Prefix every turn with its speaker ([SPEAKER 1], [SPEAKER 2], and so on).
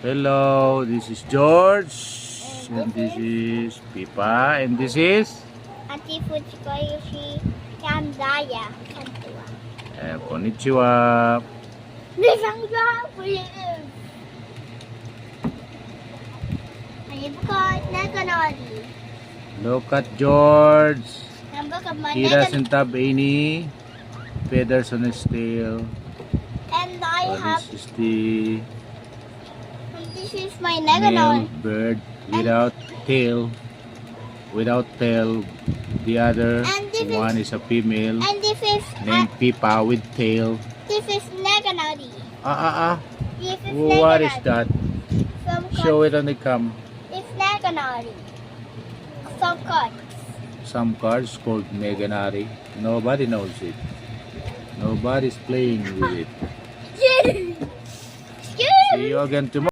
[SPEAKER 1] Hello, this is George. And this is Pipa. And this is
[SPEAKER 2] Auntie Fujikoyoshi Yandaya Kantua.
[SPEAKER 1] Konnichiwa.
[SPEAKER 2] Nisangga please. Naganari.
[SPEAKER 1] Look at George.
[SPEAKER 2] Number of my
[SPEAKER 1] He doesn't have any feathers on his tail.
[SPEAKER 2] and I
[SPEAKER 1] So
[SPEAKER 2] have
[SPEAKER 1] this is the
[SPEAKER 2] this is my
[SPEAKER 1] male
[SPEAKER 2] Naganari.
[SPEAKER 1] bird without tail. Without tail. The other
[SPEAKER 2] And this
[SPEAKER 1] one is a female
[SPEAKER 2] And this is
[SPEAKER 1] named Pipa with tail.
[SPEAKER 2] this is Naganari.
[SPEAKER 1] What
[SPEAKER 2] This is
[SPEAKER 1] is
[SPEAKER 2] Naganari.
[SPEAKER 1] that?
[SPEAKER 2] Some
[SPEAKER 1] Show it on the cam.
[SPEAKER 2] It's Naganari. Some cards.
[SPEAKER 1] Some cards called Meganari. Nobody knows it. Nobody's playing with it.
[SPEAKER 2] Excuse
[SPEAKER 1] See you again tomorrow.